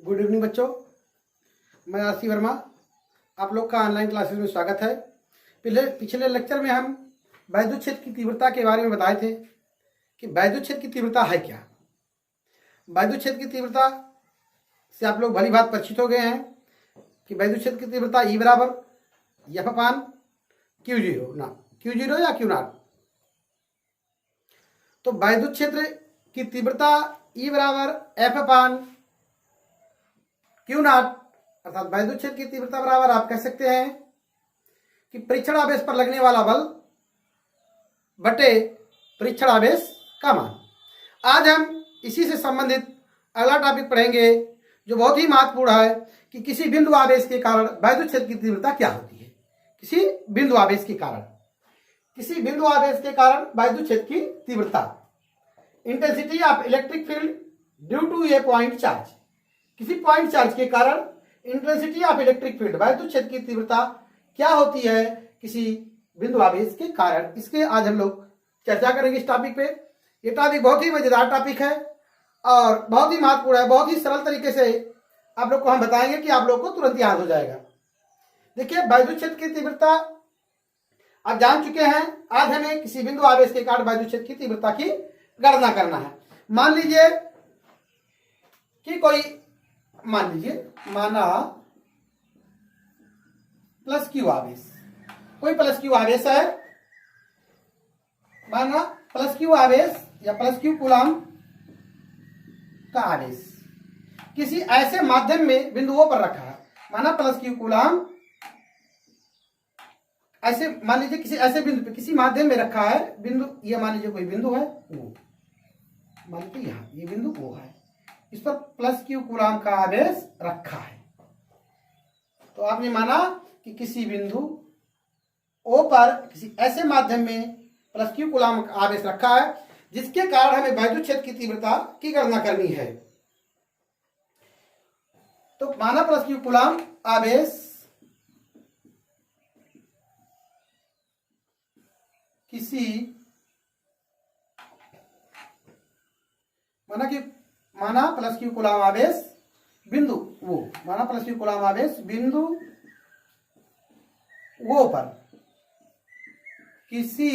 Good evening बच्चों, मैं RC Verma. आप लोग का ऑनलाइन क्लासेस में स्वागत है। पिछले लेक्चर में हम वैद्युत क्षेत्र की तीव्रता के बारे में बताए थे कि वैद्युत क्षेत्र की तीव्रता है क्या। वैद्युत क्षेत्र की तीव्रता से आप लोग भली बात परिचित हो गए हैं कि वैद्युत क्षेत्र की तीव्रता E बराबर एफ अपान Q0 या Q0। तो वैद्युत क्षेत्र की तीव्रता E बराबर एफ अपान Q0 अर्थात वैद्युत क्षेत्र की तीव्रता बराबर आप कह सकते हैं कि परीक्षण आवेश पर लगने वाला बल बटे परीक्षण आवेश का मान। आज हम इसी से संबंधित अगला टॉपिक पढ़ेंगे जो बहुत ही महत्वपूर्ण है कि किसी बिंदु आवेश के कारण वैद्युत क्षेत्र की तीव्रता क्या होती है। किसी बिंदु आवेश के कारण वैद्युत क्षेत्र की तीव्रता, intensity of electric field due to a point charge. किसी पॉइंट चार्ज के कारण इंटेंसिटी ऑफ इलेक्ट्रिक फील्ड वैद्युत क्षेत्र की तीव्रता क्या होती है किसी बिंदु आवेश के कारण। इसके आज हम लोग चर्चा करेंगे इस टॉपिक पे। ये टॉपिक बहुत ही मजेदार टॉपिक है और बहुत ही महत्वपूर्ण है। बहुत ही सरल तरीके से आप लोग को हम बताएंगे कि आप लोग को तुरंत याद हो जाएगा। देखिए, वैद्युत क्षेत्र की तीव्रता आप जान चुके हैं। आज हमें किसी बिंदु आवेश के कारण वैद्युत क्षेत्र की तीव्रता की गणना करना है। मान लीजिए कि माना प्लस क्यू आवेश, कोई प्लस क्यू आवेश है। माना प्लस क्यू आवेश या प्लस क्यू कूलाम का आवेश किसी ऐसे माध्यम में बिंदुओं पर रखा है। माना प्लस क्यू कूलाम ऐसे, मान लीजिए किसी ऐसे बिंदु पे किसी माध्यम में रखा है। बिंदु ये मान लीजिए कोई बिंदु है, वो मान लीजिए यहाँ ये बिंदु वो है, इस पर प्लस क्यू कूलाम का आवेश रखा है। तो आपने माना कि किसी बिंदु O पर किसी ऐसे माध्यम में प्लस क्यू कूलाम का आवेश रखा है जिसके कारण हमें वैद्युत क्षेत्र की तीव्रता की गणना करनी है। तो माना प्लस क्यू कूलाम आवेश किसी माना प्लस क्यू कूलाम आवेश बिंदु वो, माना प्लस क्यू कूलाम आवेश बिंदु वो पर किसी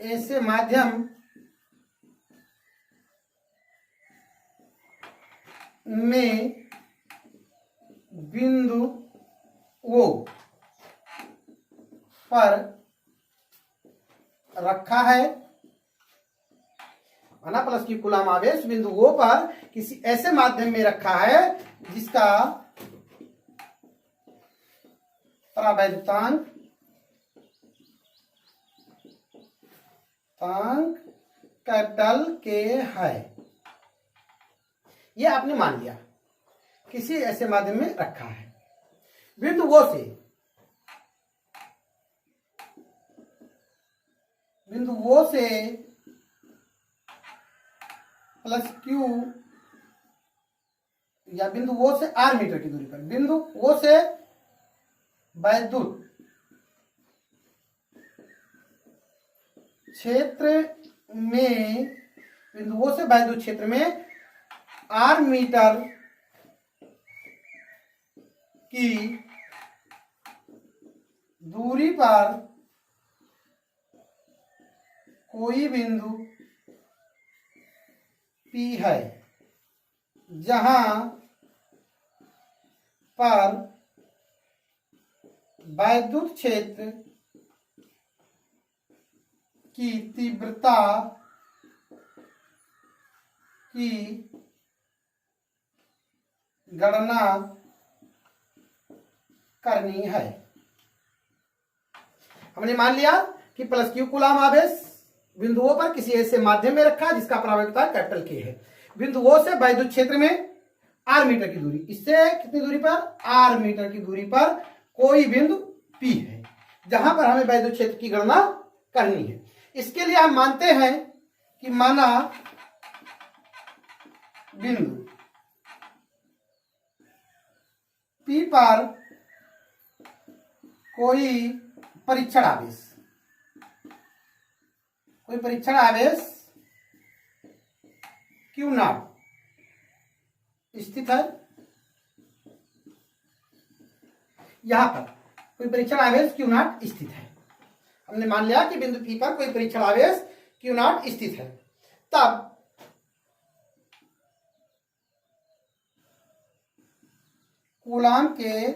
ऐसे माध्यम में बिंदु वो पर रखा है। माना प्लस क्यू कूलाम आवेश बिंदु वो पर किसी ऐसे माध्यम में रखा है जिसका परावैद्युतांक कैपिटल के है। यह आपने मान लिया किसी ऐसे माध्यम में रखा है। बिंदु वो से प्लस क्यू या बिंदु वो से आर मीटर की दूरी पर, बिंदु वो से वैद्युत क्षेत्र में, बिंदु वो से वैद्युत क्षेत्र में आर मीटर की दूरी पर कोई बिंदु P है जहां पर वैद्युत क्षेत्र की तीव्रता की गणना करनी है। हमने मान लिया कि प्लस क्यू कूलाम आवेश बिंदुओं पर किसी ऐसे माध्यम में रखा है जिसका परावैद्युतांक कैपिटल के है। बिंदुओं से वैद्युत क्षेत्र में आर मीटर की दूरी, इससे कितनी दूरी पर, आर मीटर की दूरी पर कोई बिंदु P है जहां पर हमें वैद्युत क्षेत्र की गणना करनी है। इसके लिए हम मानते हैं कि माना बिंदु P पर कोई परीक्षण आवेश Q0 स्थित है। यहां पर कोई परीक्षण आवेश Q नॉट स्थित है। हमने मान लिया कि बिंदु P पर कोई परीक्षण आवेश Q नॉट स्थित है। तब कूलाम के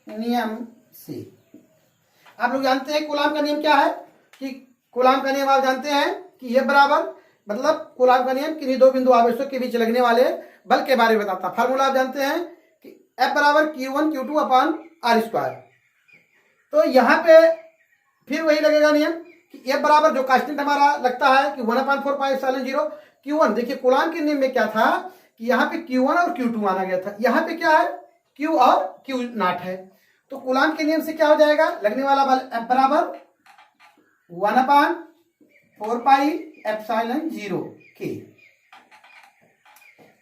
नियम से, आप लोग जानते हैं कूलाम का नियम क्या है, कि कूलाम का नियम आप जानते हैं कि ये बराबर, मतलब कूलाम का नियम किन्हीं दो बिंदु आवेशों के बीच लगने वाले बल के बारे में बताता। फार्मूला आप जानते हैं कि F बराबर Q1 Q2 upon R square. तो यहाँ पे फिर वही लगेगा नियम कि F बराबर जो कांस्टेंट हमारा लगता है कि 1/4 पाई एप्सिलॉन 0 Q1। देखिए कूलाम के नियम में क्या था कि यहाँ पे Q1 और Q2 माना गया था, यहाँ पे क्या है Q और Q नॉट है। तो कूलाम के नियम से क्या हो जाएगा, लगने वाला बल F बराबर 1/4 पाई एप्सिलॉन 0 के।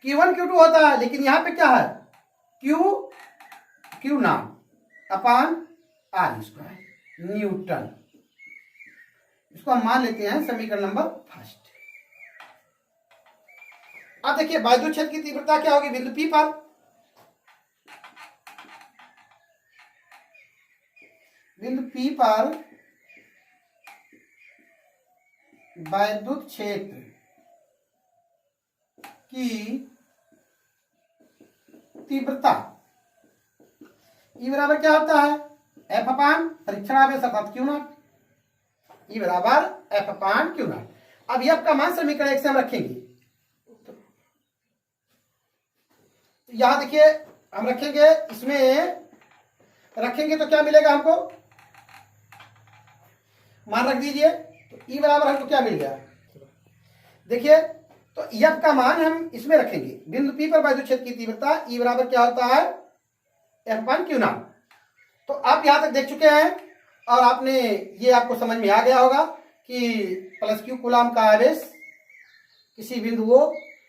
Q1 Q2 होता है, लेकिन यहां पे क्या है Q not upon R square Newton. इसको हम मान लेते हैं समीकरण नंबर फर्स्ट। अब देखिए वैद्युत क्षेत्र की तीव्रता क्या होगी बिंदु P पर। बिंदु P पर वैद्युत क्षेत्र की तीव्रता E बराबर क्या होता है, F अपान परीक्षण आवेश अर्थात Q नॉट। E बराबर F अपान Q नॉट। अब F का मान समीकरण 1 से हम रखेंगे। यहां देखिए हम रखेंगे, इसमें रखेंगे तो क्या मिलेगा हमको, मान रख दीजिए। तो E बराबर हमको क्या मिल गया, देखिए तो F का मान हम इसमें रखेंगे। बिंदु P पर वैद्युत क्षेत्र की तीव्रता E बराबर क्या होता है F अपान Q नॉट। तो आप यहां तक देख चुके हैं और आपने ये आपको समझ में आ गया होगा कि प्लस Q कूलाम का आवेश किसी बिंदु O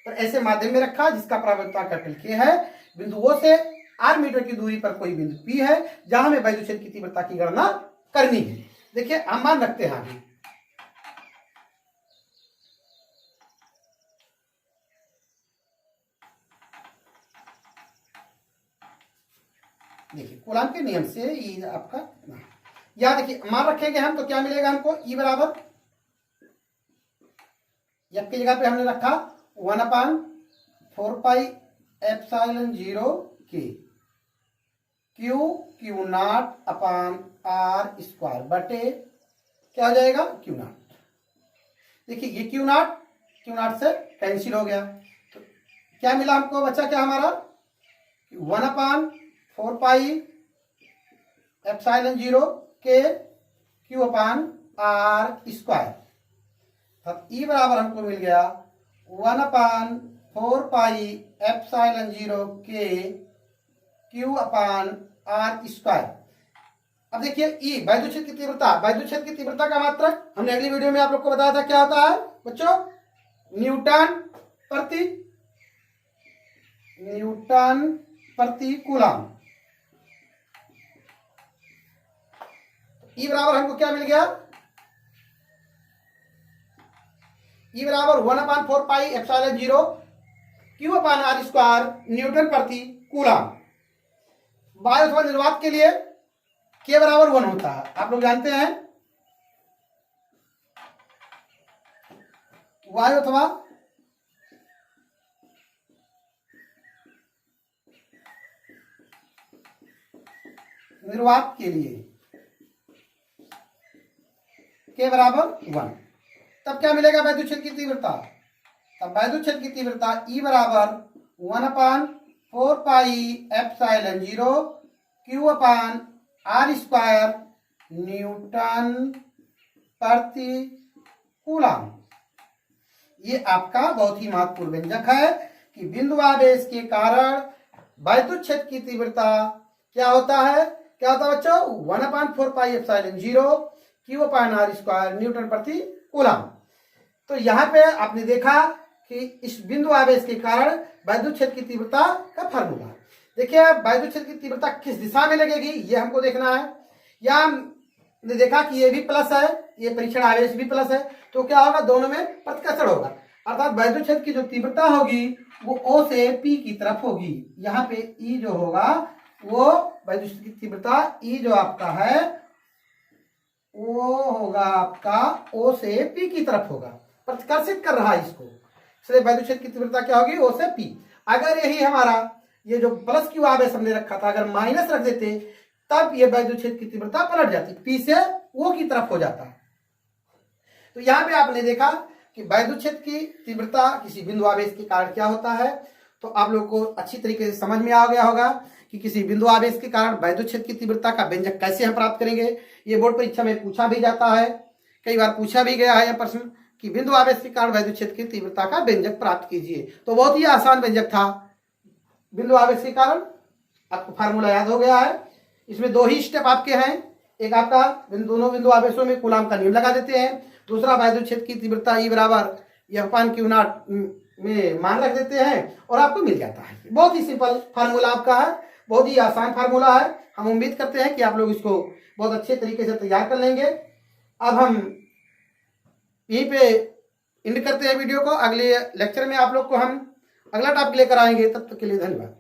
पर ऐसे माध्यम में रखा जिसका परावर्तकता कैपिटल K है। बिंदु O से R मीटर की दूरी पर कोई बिंदु P है जहां हमें वैद्युत क्षेत्र की तीव्रता की गणना करनी है। देखिए हम मान रखते हैं अभी, देखिए कूलाम के नियम से ये आपका यहां देखिए मान रखेंगे हम तो क्या मिलेगा हमको, E बराबर F की जगह पे हमने रखा 1/4 पाई एप्सिलॉन 0 के Q not upon R square बटे क्या हो जाएगा Q नॉट। देखिए ये Q नॉट से कैंसिल हो गया, तो क्या मिला हमको, बचा क्या हमारा 1/4 पाई एप्सिलॉन 0 के Q अपान R स्क्वायर। तब E बराबर हमको मिल गया 1/4 पाई एप्सिलॉन 0 के Q अपान R स्क्वायर। अब देखिए E वैद्युत क्षेत्र की तीव्रता, वैद्युत क्षेत्र की तीव्रता का मात्रक हमने अगली वीडियो में आप लोग को बताया था क्या होता है बच्चों, न्यूटन प्रति कूलाम। E बराबर हमको क्या मिल गया, E बराबर 1/4 पाई एप्सिलॉन 0 Q अपान R स्क्वायर न्यूटन प्रति कूलाम। वायु अथवा निर्वात के लिए K बराबर 1 होता है, आप लोग जानते हैं। वायु अथवा निर्वात के लिए K बराबर 1। तब क्या मिलेगा वैद्युत क्षेत्र की तीव्रता, तब वैद्युत क्षेत्र की तीव्रता E बराबर 1/4 पाई एप्सिलॉन 0 Q अपान R स्क्वायर न्यूटन प्रति कूलाम। ये आपका बहुत ही महत्वपूर्ण व्यंजक है कि बिंदु आवेश के कारण वैद्युत क्षेत्र की तीव्रता क्या होता है, क्या होता है बच्चों 1/4 पाई एप्सिलॉन 0 Q अपान R स्क्वायर न्यूटन प्रति कूलाम। तो यहाँ पे आपने देखा कि इस बिंदु आवेश के कारण वैद्युत क्षेत्र की तीव्रता का फार्मूला। देखिए वैद्युत क्षेत्र की तीव्रता किस दिशा में लगेगी ये हमको देखना है। या हमने देखा कि ये भी प्लस है, ये परीक्षण आवेश भी प्लस है, तो क्या होगा दोनों में प्रतिकर्षण होगा। अर्थात वैद्युत क्षेत्र की जो तीव्रता होगी वो O से P की तरफ होगी। यहाँ पे E जो होगा वो वैद्युत क्षेत्र की तीव्रता E जो आपका है वो होगा आपका O से P की तरफ होगा, प्रतिकर्षित कर रहा है इसको, इसलिए वैद्युत क्षेत्र की तीव्रता क्या होगी O से P। अगर यही हमारा ये जो प्लस क्यू आवेश हमने रखा था अगर माइनस रख देते तब ये वैद्युत क्षेत्र की तीव्रता पलट जाती, P से O की तरफ हो जाता। तो यहाँ पे आपने देखा कि वैद्युत क्षेत्र की तीव्रता किसी बिंदु आवेश के कारण क्या होता है। तो आप लोग को अच्छी तरीके से समझ में आ गया होगा कि किसी बिंदु आवेश के कारण वैद्युत क्षेत्र की तीव्रता का व्यंजक कैसे हम प्राप्त करेंगे। ये बोर्ड परीक्षा में पूछा भी जाता है, कई बार पूछा भी गया है यह प्रश्न कि बिंदु आवेश के कारण वैद्युत क्षेत्र की तीव्रता का व्यंजक प्राप्त कीजिए। तो बहुत ही आसान व्यंजक था बिंदु आवेश के कारण, आपको फार्मूला याद हो गया है। इसमें दो ही स्टेप आपके हैं, एक आपका दोनों बिंदु आवेशों में कूलाम का नियम लगा देते हैं, दूसरा वैद्युत क्षेत्र की तीव्रता E बराबर F/Q0 में मान रख देते हैं और आपको मिल जाता है। बहुत ही सिंपल फार्मूला आपका है, बहुत ही आसान फार्मूला है। हम उम्मीद करते हैं कि आप लोग इसको बहुत अच्छे तरीके से तैयार कर लेंगे। अब हम यहीं पे एंड करते हैं वीडियो को, अगले लेक्चर में आप लोग को हम अगला टॉपिक लेकर आएंगे। तब तक के लिए धन्यवाद।